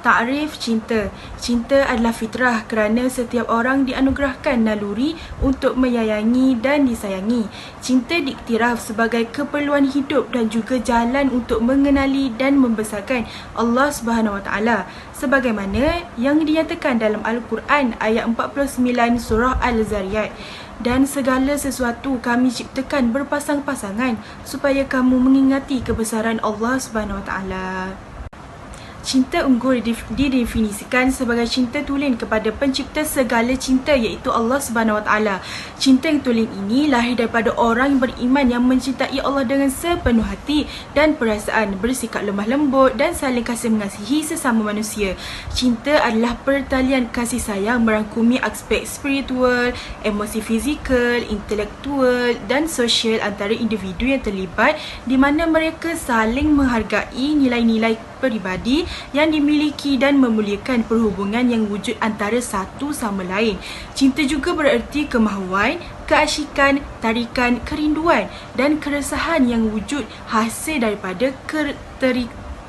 Takrif cinta. Cinta adalah fitrah kerana setiap orang dianugerahkan naluri untuk menyayangi dan disayangi. Cinta diiktiraf sebagai keperluan hidup dan juga jalan untuk mengenali dan membesarkan Allah Subhanahu Wa Taala. Sebagaimana yang dinyatakan dalam Al-Quran ayat 49 surah Al-Zariyat. Dan segala sesuatu kami ciptakan berpasang-pasangan supaya kamu mengingati kebesaran Allah Subhanahu Wa Taala. Cinta unggul didefinisikan sebagai cinta tulen kepada pencipta segala cinta iaitu Allah Subhanahu Wa Taala. Cinta yang tulen ini lahir daripada orang yang beriman yang mencintai Allah dengan sepenuh hati dan perasaan, bersikap lemah lembut dan saling kasih mengasihi sesama manusia. Cinta adalah pertalian kasih sayang merangkumi aspek spiritual, emosi fizikal, intelektual dan sosial antara individu yang terlibat di mana mereka saling menghargai nilai-nilai peribadi yang dimiliki dan memuliakan perhubungan yang wujud antara satu sama lain. Cinta juga bererti kemahuan, keasyikan, tarikan, kerinduan dan keresahan yang wujud hasil daripada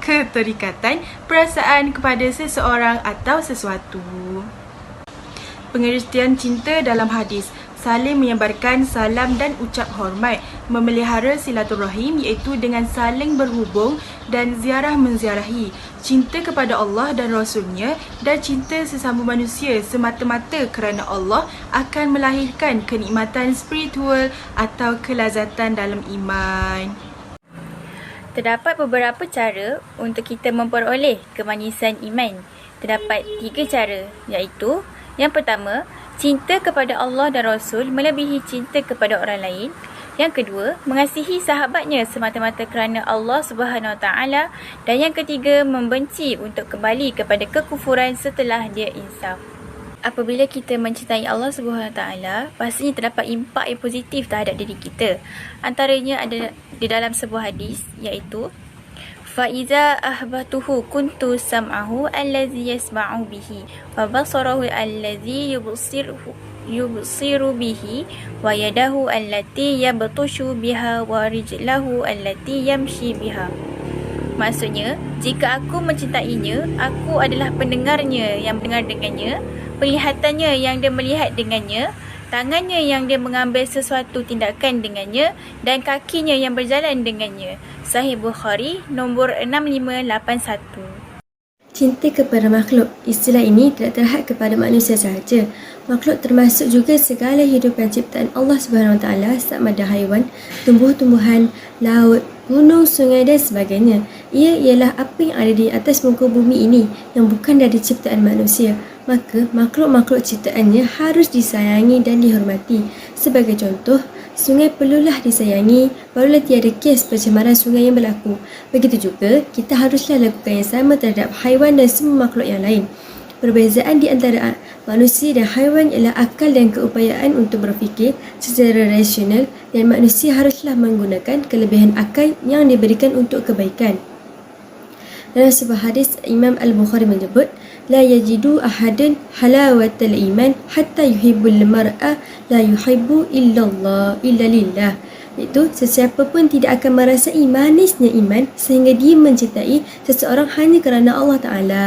keterikatan perasaan kepada seseorang atau sesuatu. Pengertian cinta dalam hadis: saling menyebarkan salam dan ucap hormat, memelihara silaturahim iaitu dengan saling berhubung dan ziarah menziarahi, cinta kepada Allah dan Rasulnya dan cinta sesama manusia semata-mata kerana Allah akan melahirkan kenikmatan spiritual atau kelazatan dalam iman. Terdapat beberapa cara untuk kita memperoleh kemanisan iman. Terdapat 3 cara, iaitu yang pertama, cinta kepada Allah dan Rasul melebihi cinta kepada orang lain. Yang kedua, mengasihi sahabatnya semata-mata kerana Allah Subhanahu Wa Taala. Dan yang ketiga, membenci untuk kembali kepada kekufuran setelah dia insaf. Apabila kita mencintai Allah Subhanahu Wa Taala, pastinya terdapat impak yang positif terhadap diri kita. Antaranya ada di dalam sebuah hadis, iaitu فَإِذَا أَحْبَبْتُهُ كُنْتُ سَمْعَهُ الَّذِي يَسْمَعُ بِهِ وَبَصَرَهُ الَّذِي يُبْصِرُ بِهِ وَيَدَهُ الَّتِي يَبْطِشُ بِهَا وَرِجْلَهُ الَّتِي يَمْشِي بِهَا. Maksudnya, jika aku mencintainya, aku adalah pendengarnya yang mendengar dengannya, penglihatannya yang dia melihat dengannya, tangannya yang dia mengambil sesuatu tindakan dengannya dan kakinya yang berjalan dengannya. Sahih Bukhari nombor 6581. Cinta kepada makhluk. Istilah ini tidak terhad kepada manusia sahaja. Makhluk termasuk juga segala hidupan ciptaan Allah Subhanahu Wa Taala sama ada haiwan, tumbuh-tumbuhan, laut, gunung, sungai dan sebagainya. Ia ialah apa yang ada di atas muka bumi ini yang bukan dari ciptaan manusia. Maka makhluk-makhluk ciptaannya harus disayangi dan dihormati. Sebagai contoh, sungai perlulah disayangi, barulah tiada kes pencemaran sungai yang berlaku. Begitu juga, kita haruslah lakukan yang sama terhadap haiwan dan semua makhluk yang lain. Perbezaan di antara manusia dan haiwan ialah akal dan keupayaan untuk berfikir secara rasional, dan manusia haruslah menggunakan kelebihan akal yang diberikan untuk kebaikan. Dalam sebuah hadis, Imam Al-Bukhari menyebut, لا يجد أحد حلاوة الإيمان حتى يحب المرء لا يحب إلا الله إلا لله. Iaitu, sesiapa pun tidak akan merasai manisnya iman sehingga dia mencintai seseorang hanya kerana Allah Ta'ala.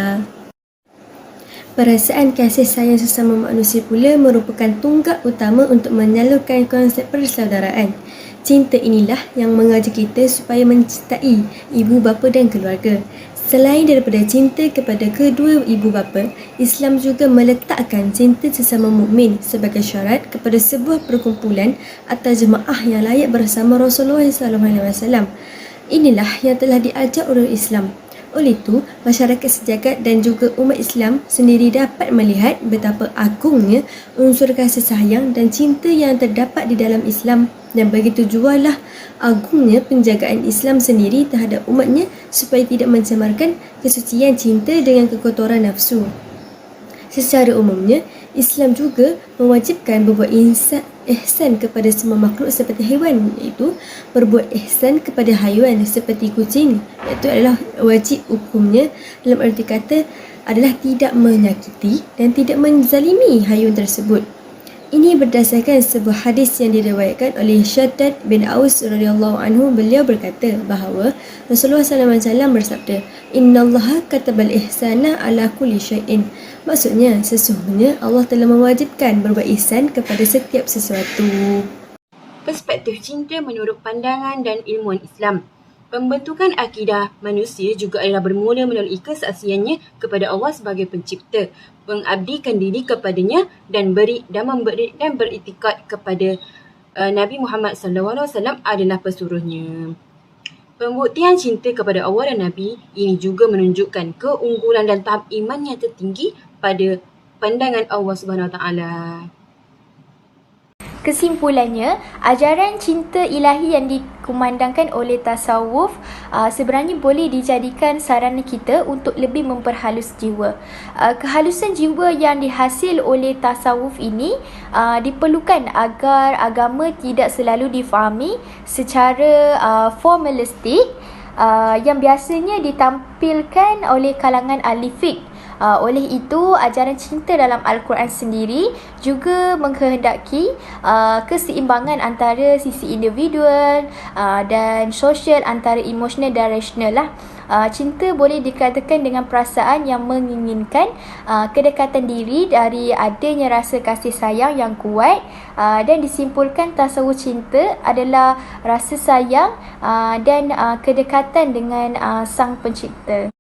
Perasaan kasih sayang sesama manusia pula merupakan tunggak utama untuk menyalurkan konsep persaudaraan. Cinta inilah yang mengajar kita supaya mencintai ibu bapa dan keluarga. Selain daripada cinta kepada kedua ibu bapa, Islam juga meletakkan cinta sesama mukmin sebagai syarat kepada sebuah perkumpulan atau jemaah yang layak bersama Rasulullah SAW. Inilah yang telah diajar oleh Islam. Oleh itu, masyarakat sejagat dan juga umat Islam sendiri dapat melihat betapa agungnya unsur kasih sayang dan cinta yang terdapat di dalam Islam, dan begitu jugalah agungnya penjagaan Islam sendiri terhadap umatnya supaya tidak mencemarkan kesucian cinta dengan kekotoran nafsu. Secara umumnya, Islam juga mewajibkan berbuat ihsan kepada semua makhluk seperti haiwan, iaitu berbuat ihsan kepada haiwan seperti kucing, iaitu adalah wajib hukumnya, dalam arti kata adalah tidak menyakiti dan tidak menzalimi haiwan tersebut. Ini berdasarkan sebuah hadis yang diriwayatkan oleh Syaddad bin Aus radhiyallahu anhu. Beliau berkata bahawa Rasulullah SAW bersabda, "Innallaha katabal ihsana ala kulli syai'in." Maksudnya, sesungguhnya Allah telah mewajibkan berbuat ihsan kepada setiap sesuatu. Perspektif cinta menurut pandangan dan ilmuwan Islam. Pembentukan akidah manusia juga adalah bermula melalui kesaksiannya kepada Allah sebagai pencipta, mengabdikan diri kepadanya dan beriktikad kepada Nabi Muhammad SAW adalah pesuruhnya. Pembuktian cinta kepada Allah dan Nabi ini juga menunjukkan keunggulan dan tahap iman yang tertinggi pada pandangan Allah SWT. Kesimpulannya, ajaran cinta ilahi yang dikumandangkan oleh tasawuf sebenarnya boleh dijadikan sarana kita untuk lebih memperhalus jiwa. Kehalusan jiwa yang dihasil oleh tasawuf ini diperlukan agar agama tidak selalu difahami secara formalistik yang biasanya ditampilkan oleh kalangan ahli fiqh. Oleh itu, ajaran cinta dalam Al-Quran sendiri juga mengkehendaki keseimbangan antara sisi individual dan sosial, antara emosional dan rasional lah. Cinta boleh dikatakan dengan perasaan yang menginginkan kedekatan diri dari adanya rasa kasih sayang yang kuat, dan disimpulkan tasawuf cinta adalah rasa sayang dan kedekatan dengan Sang Pencipta.